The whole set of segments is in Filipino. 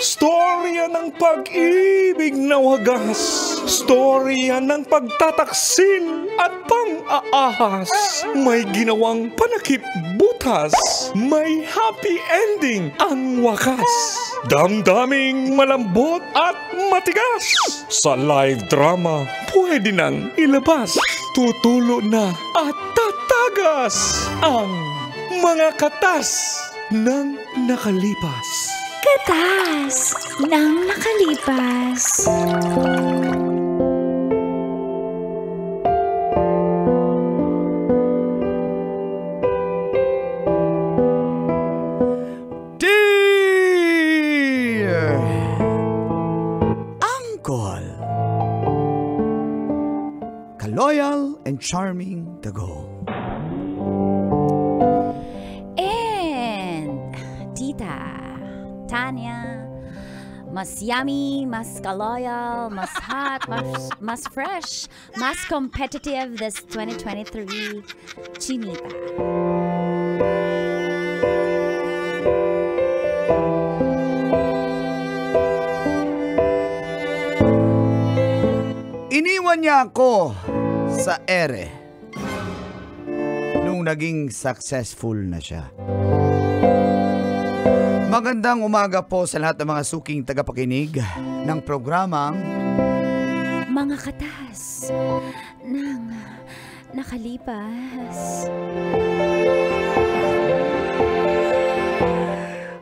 Storya ng pag-ibig na wagas. Storya ng pagtataksil at pang-aahas. May ginawang panakip butas. May happy ending ang wakas. Damdaming malambot at matigas. Sa live drama, pwede nang ilabas. Tutulo na at tatagas ang mga katas ng nakalipas. Katas ng nakalipas. Dear Uncle, ka-loyal and charming Dago. Tanya, mas yummy, mas ka-loyal, mas hot, mas fresh, mas competitive this 2023, Chinita. Iniwan niya ako sa ere nung naging successful na siya. Magandang umaga po sa lahat ng mga suking tagapakinig ng programang Mga Katas ng Nakalipas.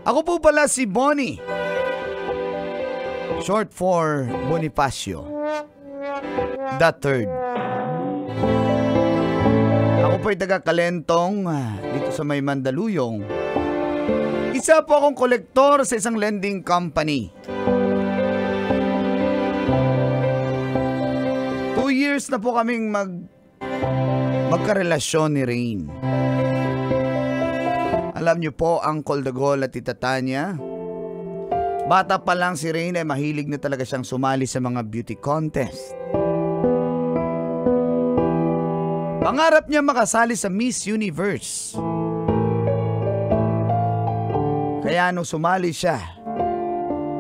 Ako po pala si Bonnie, short for Bonifacio the Third. Ako po'y taga-Kalentong dito sa may Mandaluyong. Isa po akong kolektor sa isang lending company. 2 years na po kaming magkarelasyon ni Rain. Alam niyo po, Uncle Dagol at Tita Tanya, bata pa lang si Rain ay mahilig na talaga siyang sumali sa mga beauty contest. Pangarap niya makasali sa Miss Universe. Kaya nung sumali siya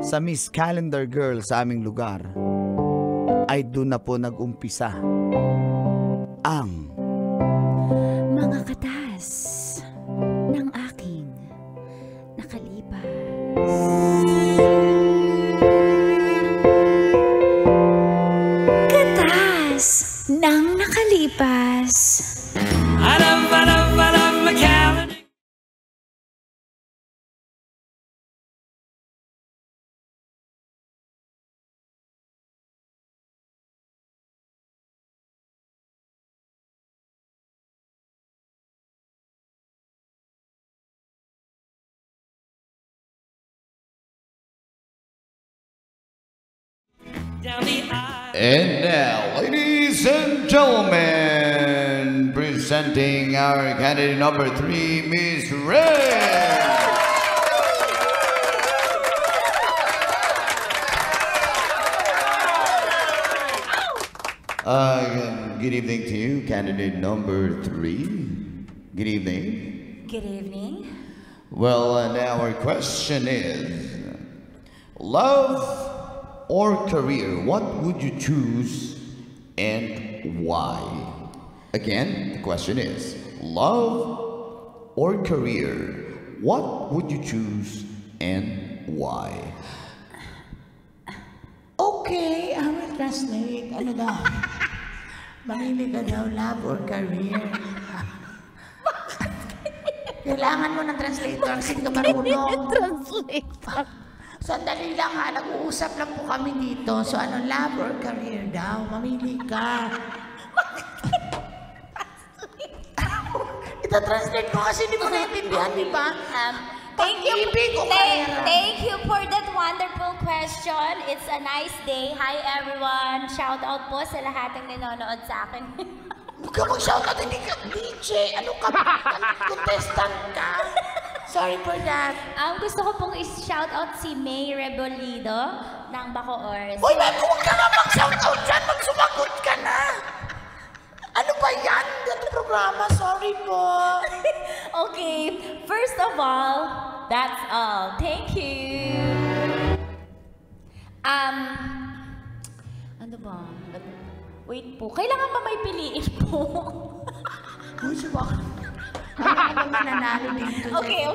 sa Miss Calendar Girl sa aming lugar, ay doon na po nag-umpisa ang Mga Katas ng aking nakalipas. Katas ng nakalipas. I love my calendar. And now, ladies and gentlemen, presenting our candidate number 3, Miss Red. Good evening to you, candidate number 3. Good evening. Good evening. Well, now our question is, love or career, what would you choose and why? Again, the question is, love or career, what would you choose and why? Okay, I will translate. Ano daw? Mamili ka daw, love or career. Kailangan mo ng translator kasi hindi ka marunong. Translator. Sandali lang ha, nag-uusap lang po kami dito. So ano, love or career daw? Mamili ka. Ita-translate ko kasi hindi mo naintindihan, di ba? Thank you. Pag-ibig o karera? Thank you for that wonderful question. It's a nice day. Hi everyone. Shout out po sa lahat ng nanonood sa akin. Huwag ka mag-shout out, hindi ka DJ. Ano ka? Contestant ka. Sorry for that. Gusto ko pong i-shout out si May Rebolido ng Bacoor. Uy, ma'am, huwag ka nga mag-shout out dyan. Magsumagot ka na. Ano ba yan? Ganito programa. Sorry po. Okay, first of all, that's all. Thank you. Wait po, kailangan ba may piliin po? Uy, subak. Ano ba mananalo dito? Okay.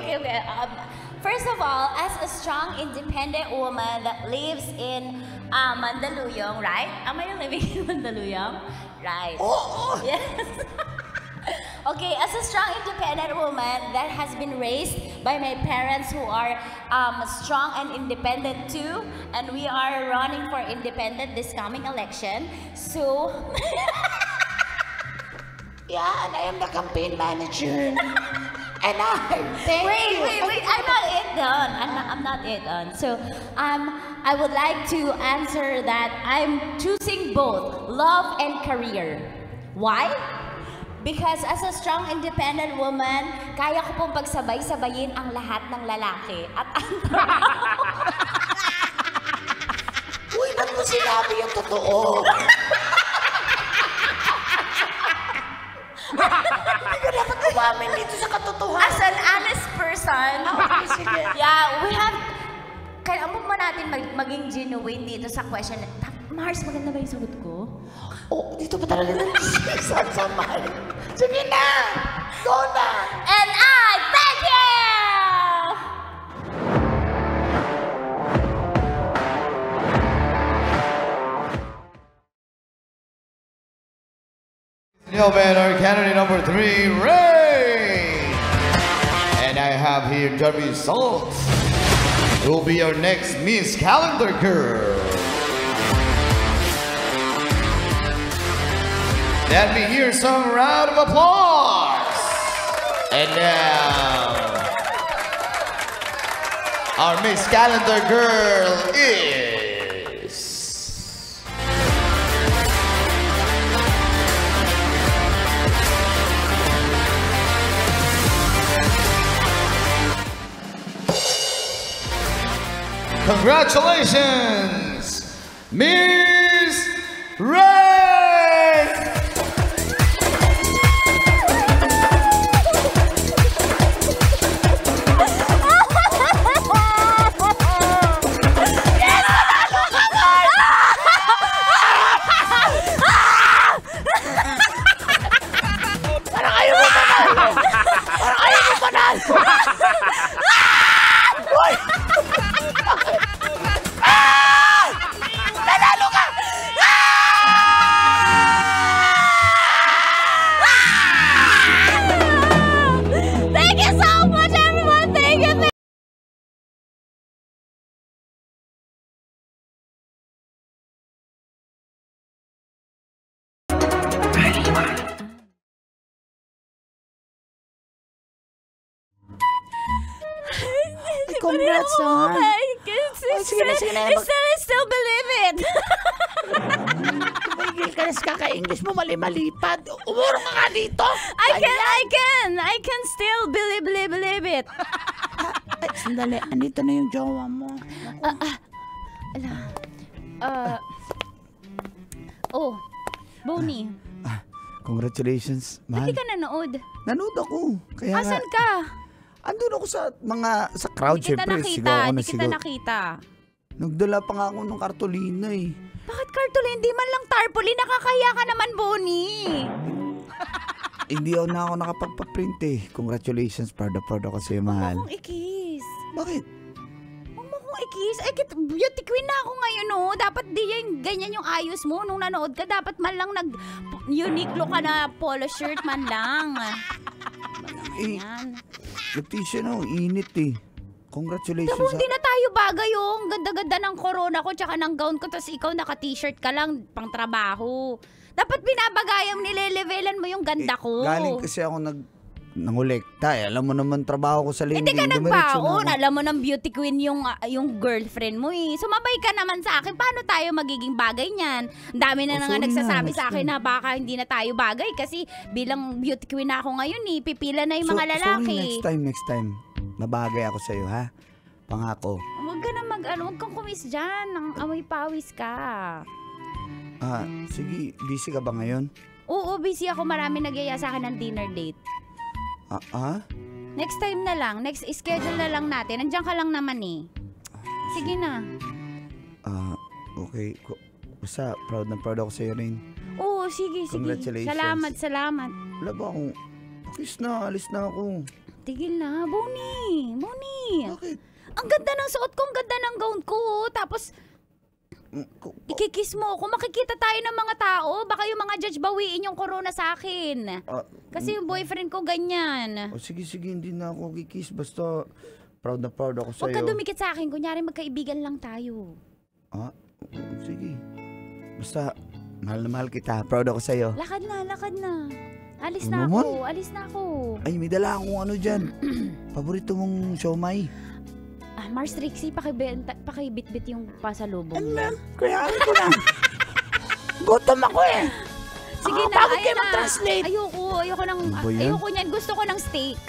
First of all, as a strong, independent woman that lives in Mandaluyong, right? Am I living in Mandaluyong? Right. Oo! Yes. Okay, as a strong, independent woman that has been raised by my parents who are strong and independent too, and we are running for independent this coming election. So, Yeah, and I am the campaign manager. And I thank you. wait, I'm not it done. I'm not it done. So, I would like to answer that I'm choosing both love and career. Why? Because as a strong, independent woman, kaya ko pong pagsabay-sabayin ang lahat ng lalaki at ang Uy, ba't mo sinabi yung totoo? Hindi ka dapat umamin dito sa katotohanan. as an honest person, Sige. yeah, we have, kailangan mo natin maging genuine dito sa question. Mars, maganda ba yung sagot ko? Oh, dito pa talaga nagsasamahan. Sige na! Go na! And I thank you! Gentlemen, our candidate number 3, Ray! And I have here the results. Who will be our next Miss Calendar Girl? Let me hear some round of applause. And now, our Miss Calendar Girl is... Congratulations, Miss Ray! Parang ayaw mo manalo! Parang ayaw mo manalo! Uy! Nanalo ka! Thank you so much, everyone. Thank you. Congrats, ha? I sige na. still believe it. Tumigil ka na sa kaka-English mo, mali-malipad. Umuro ka nga dito! I can still believe it. Ay, sandali. Andito na yung jowa mo. Bonnie, Congratulations, mahal. hindi ka nanood. Nanood ako. Kaya Asan ka? andun ako sa sa crowd, Hindi kita syempre. nakita, Sigaw ako na hindi kita sigaw. nakita. Nagdala pa nga ako ng kartolina eh. Bakit cartolina? Hindi man lang tarpaulin. Nakakahiya ka naman, Bonnie. Hindi na ako nakapagpa-print eh. Congratulations, proud ako sa'yo, Huwag mahal. mo akong ikis. Bakit? Huwag mo akong ikis. Ay, beauty queen na ako ngayon, oh. Dapat di yung ganyan yung ayos mo. Nung nanood ka, dapat man lang Uniqlo ka na polo shirt man lang. Eh, Yan. nag-t-shirt na ako, init eh. Congratulations. Tamo, hindi na tayo bagay, oh. Ang ganda-ganda ng corona ko tsaka ng gown ko. Tapos ikaw naka-t-shirt ka lang pang trabaho. Dapat binabagayan, nilelevelan mo yung ganda ko. Galing kasi ako nangolekta eh. Alam mo naman trabaho ko sa lending. Hindi ka Dumiretso na nagbaon. ako. Alam mo ng beauty queen yung girlfriend mo eh. Sumabay ka naman sa akin. Paano tayo magiging bagay niyan? Ang dami na nga sorry nagsasabi na, sa akin na baka hindi na tayo bagay kasi bilang beauty queen na ako ngayon eh. Pipila na yung mga lalaki. Sorry, next time. Nabagay ako sa'yo, ha? Pangako. Huwag ka na huwag kang kumis dyan. Ang amoy pawis ka. Sige, busy ka ba ngayon? Oo, busy ako. Marami nagyaya sa akin ng dinner date. Next time na lang. Next schedule na lang natin. Nandiyan ka lang naman eh. Sige na. Okay. Basta, proud na proud ako sa'yo rin. Oo, sige. Congratulations. Salamat. Wala ba akong... Alis na ako. Tigil na, Boni. Bakit? Ang ganda ng suot ko, ang ganda ng gown ko. Tapos, ikikiss mo ako. Makikita tayo ng mga tao. Baka yung mga judge bawiin yung corona sa akin. Kasi yung boyfriend ko ganyan. Sige, hindi na ako kikiss. Basta proud na proud ako sa'yo. Huwag ka dumikit sa akin. Kunyari magkaibigan lang tayo. Sige. Basta, mahal na mahal kita. Proud ako sa'yo. Lakad na. Alis Ano na ako. Ay, may dala akong ano dyan. Paborito mong siomay. Mars Trixie, pakibit-bit yung pasalubong. Kaya ko na. Gutom ako eh. Sige na, bakit ayan kayo na. mag-translate? Ayoko niyan. Gusto ko ng steak.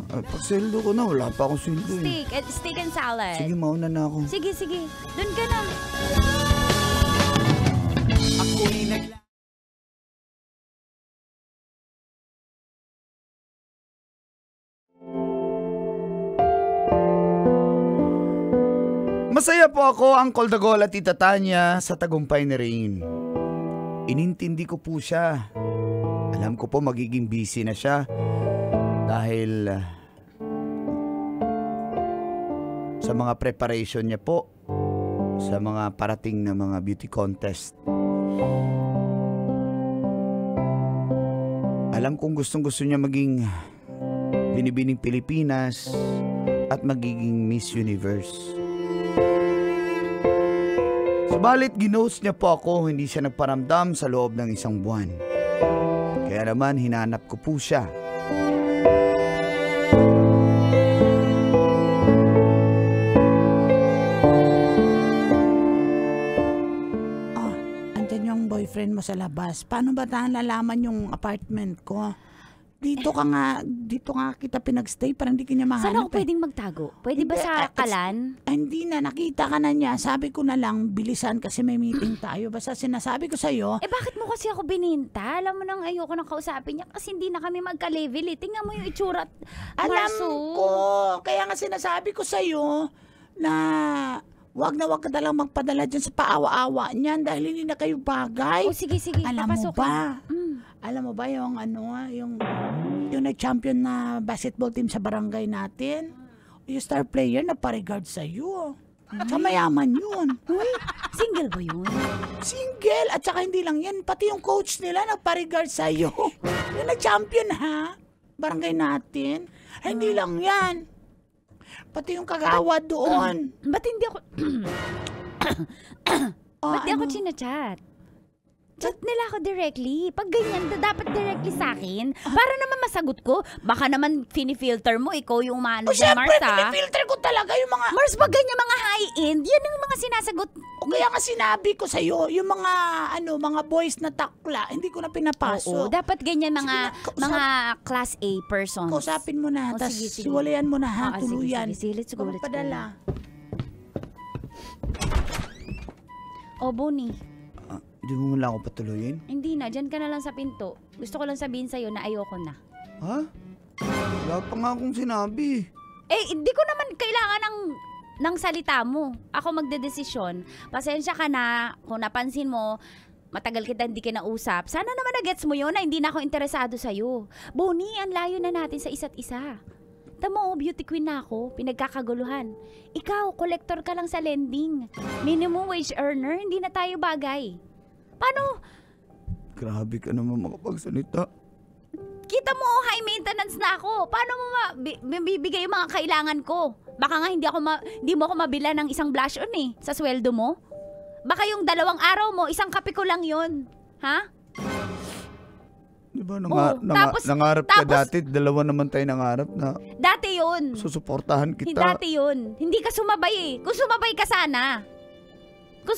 Pag-sweldo ko na. Wala pa akong sweldo eh. Steak and salad. Sige, mauna na ako. Sige. Doon ka na. Masaya po ako, Uncle Dagol at Tita Tanya sa tagumpay ni Rain. Inintindi ko po siya. Alam ko po magiging busy na siya dahil sa mga preparation niya po sa mga parating na mga beauty contest. Alam kong gustong-gusto niya maging Binibining Pilipinas at magiging Miss Universe. Subalit ginost niya po ako, hindi siya nagparamdam sa loob ng 1 buwan. Kaya naman hinanap ko po siya. Andyan yung boyfriend mo sa labas. Paano ba nalalaman yung apartment ko? Dito nga kita pinagstay para hindi kanya mahanap. Saan ako pwedeng magtago? Pwede ba sa kalan? Hindi na, nakita ka na niya. Sabi ko na lang, bilisan kasi may meeting tayo. Basta sinasabi ko sa'yo. Bakit mo kasi ako bininta? Alam mo nang ayoko nang kausapin niya kasi hindi na kami magka-level eh. Tingnan mo yung itsura at Alam Marso. ko. Kaya nga sinasabi ko sa'yo na wag ka na lang magpadala dyan sa paawa-awa niyan dahil hindi na kayo bagay. Sige. Alam mo papasok ba? na. Alam mo ba yung yung nag-champion na basketball team sa barangay natin? Yung star player na pa-regard sa'yo. Sa mayaman yun. Single ba yun? Single. At saka hindi lang yan. Pati yung coach nila nagpa-regard sa'yo. Yung nag-champion ha? Barangay natin. Hindi lang yan. Pati yung kagawa doon. Ba't hindi ako... Ba't di ako chinachat? Chat nila ako directly. Pag ganyan, dapat directly sa akin. Para naman masagot ko. Baka naman fini-filter mo. Ikaw yung umano dyan, Mars, Siyempre, pinifilter ko talaga yung mga... Mars, pag ganyan mga high-end, yan yung mga sinasagot. O kaya nga sinabi ko sa'yo, yung mga, mga boys na takla, hindi ko na pinapasok. Oo, dapat ganyan mga Sige na, mga class A persons. Kausapin mo na, tas sige. siwalayan mo na ha, Sige, tuluyan. sige, let's go. Padala. Bonnie. Hindi mo lang ako patuloyin? Hindi na, dyan ka na lang sa pinto. Gusto ko lang sabihin sa'yo na ayoko na. Ha? Wala pa nga akong sinabi. Hindi ko naman kailangan ng salita mo. Ako magdedesisyon. Pasensya ka na kung napansin mo, matagal kita hindi kinausap. Sana naman na-gets mo yun na hindi na ako interesado sa'yo. Bonnie, ang layo na natin sa isa't isa. Tamo, beauty queen na ako, pinagkakaguluhan. Ikaw, collector ka lang sa lending. Minimum wage earner, hindi na tayo bagay. Paano? Grabe ka naman makapagsalita. Kita mo, high maintenance na ako. Paano mo mabibigay yung mga kailangan ko? Baka nga hindi mo ako mabila ng isang blush on sa sweldo mo. Baka yung 2 araw mo, isang kape ko lang yun. Ha? Diba, nangarap ka dati, 2 naman tayo nangarap na dati yun. susuportahan kita. Dati yun. Hindi ka sumabay Kung sumabay ka sana. Kung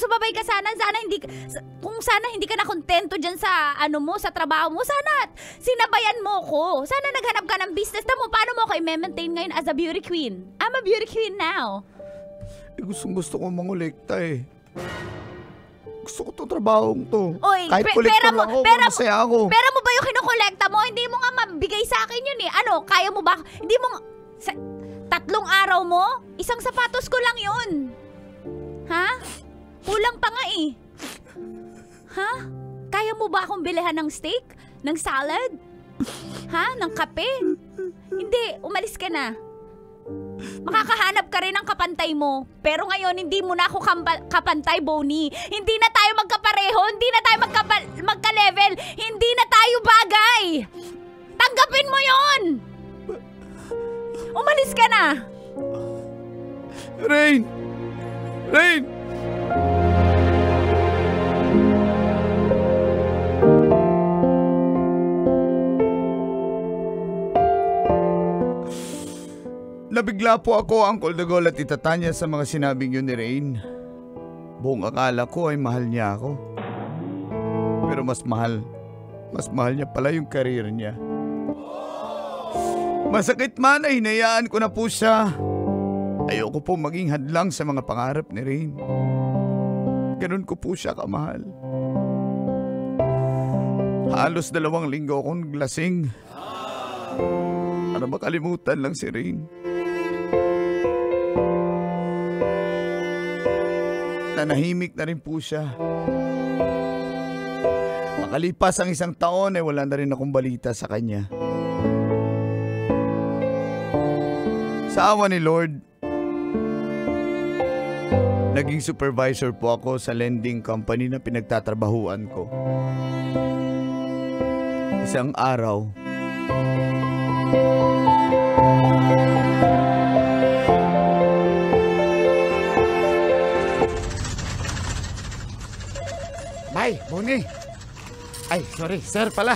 sana hindi ka na kontento dyan sa sa trabaho mo, sana sinabayan mo ko. Sana naghanap ka ng business na mo. Paano mo ako i-maintain ngayon as a beauty queen? I'm a beauty queen now. Gusto ko mangolekta Gusto ko itong trabahong to. Oy, kahit kolektor lang ako, masaya ako. Pera mo ba yung kinukolekta mo? Hindi mo nga mabigay sa akin yun kaya mo ba? Hindi mo 3 araw mo? Isang sapatos ko lang yun. Ha? Kulang pa nga Ha? Kaya mo ba akong bilihan ng steak? Ng salad? Ha? Ng kape? Hindi, umalis ka na. Makakahanap ka rin ng kapantay mo. Pero ngayon, hindi mo na ako kapantay, Bonnie. Hindi na tayo magkapareho. Hindi na tayo magka-level. Hindi na tayo bagay. Tanggapin mo yon. Umalis ka na. Rain! Rain! Nabigla po ako, Uncle Dagol at Tita Tanya sa mga sinabing yun ni Rain. Buong akala ko ay mahal niya ako. Pero mas mahal niya pala yung career niya. Masakit man ay hinayaan ko na po siya. Ayoko po maging hadlang sa mga pangarap ni Rain. Ganun ko po siya kamahal. Halos 2 linggo akong lasing. Para makalimutan lang si Rain. Nanahimik na rin po siya. Makalipas ang 1 taon ay wala na rin akong balita sa kanya. Sa awa ni Lord, naging supervisor po ako sa lending company na pinagtatrabahuan ko. Isang araw, Bay, Bonnie. Ay, sorry, sir pala.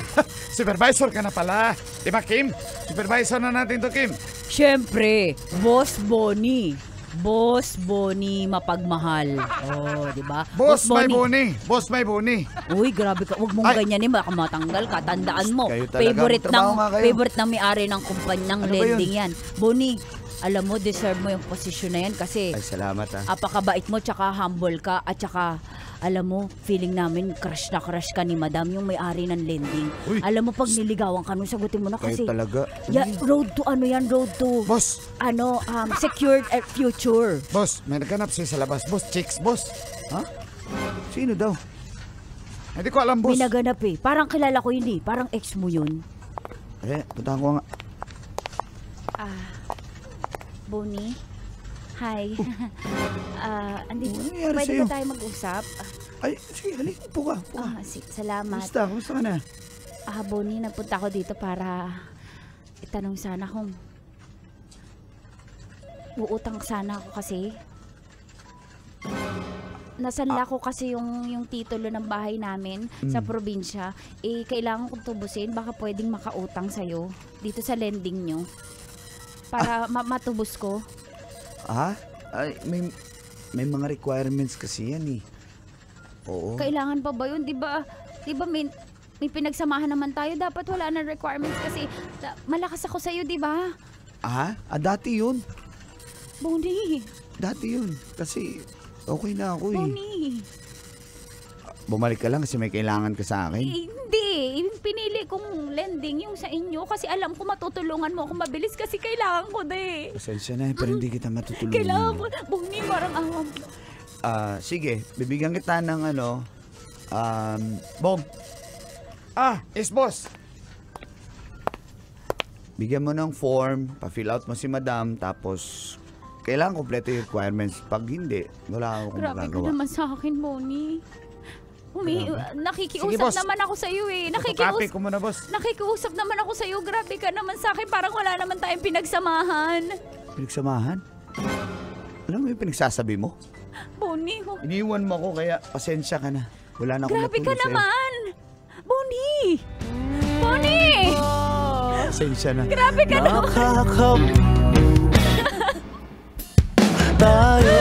Supervisor ka na pala. Di ba, Kim? Supervisor na natin to, Kim. Siyempre, Boss Bonnie. Boss Bonnie mapagmahal. Oh, di ba? Boss may Bonnie. Boss may Bonnie. Uy, grabe ka. Huwag mong ganyanin. Baka matanggal ka. Tandaan mo. Kayo talaga, Favorite ng may-ari ng kumpanya ng lending yan. Bonnie, alam mo, deserve mo yung posisyon na yan kasi ay salamat apakabait mo, tsaka humble ka, at tsaka alam mo, feeling namin crush na crush ka ni Madam, yung may-ari ng lending. Uy. Alam mo, pag niligawan ka nun, sagutin mo na kasi. Kayo talaga. Road to Boss. Secured future. Boss, may naghanap siya sa labas. Boss, chicks, boss. Ha? Sino daw? Hindi ko alam, boss. May naganap eh. Parang kilala ko yun eh. Parang ex mo yun. Puntahan ko nga. Bonnie? Hi. Andito. Ano nangyari Pwede sa'yo? ba tayo mag-usap? Ay, sige, halika po ka. Salamat. Kumusta ka na? Bonnie, nagpunta ako dito para itanong sana kung uutang sana ako kasi. Nasanla ko kasi yung titulo ng bahay namin sa probinsya. Kailangan kong tubusin. Baka pwedeng makautang sa'yo dito sa lending nyo. Para matubos ko. Ay, may mga requirements kasi yan eh. Oo. Kailangan pa ba yun? Di ba may pinagsamahan naman tayo. Dapat wala na requirements kasi malakas ako sa'yo, di ba? Dati yun. Bonnie. Dati yun. Kasi okay na ako eh. Bonnie. Bumalik ka lang kasi may kailangan ka sa akin. Hindi. Pinili kong lending yung sa inyo kasi alam ko matutulungan mo ako mabilis kasi kailangan ko na eh. Pasensya na pero hindi kita matutulungan. Kailangan mo. Bonnie, parang awam. Sige, bibigyan kita ng Bong. Yes, boss. bigyan mo ng form, pa-fill out mo si Madam, tapos kailangan kompleto yung requirements. Pag hindi, wala akong Grabe magagawa. ka naman sa akin, Bonnie. Nakikiusap Sige, boss. naman ako sa iyo eh. Copy ko muna, boss. Nakikiusap naman ako sa iyo. Grabe ka naman sa akin. Parang wala naman tayong pinagsamahan. Pinagsamahan? Alam mo yung pinagsasabi mo? Bonnie, Iniwan mo ako kaya pasensya ka na. Wala na akong grabe ka matulong sa'yo. naman. Bonnie! Bonnie! Pasensya na. Grabe ka naman. Tayo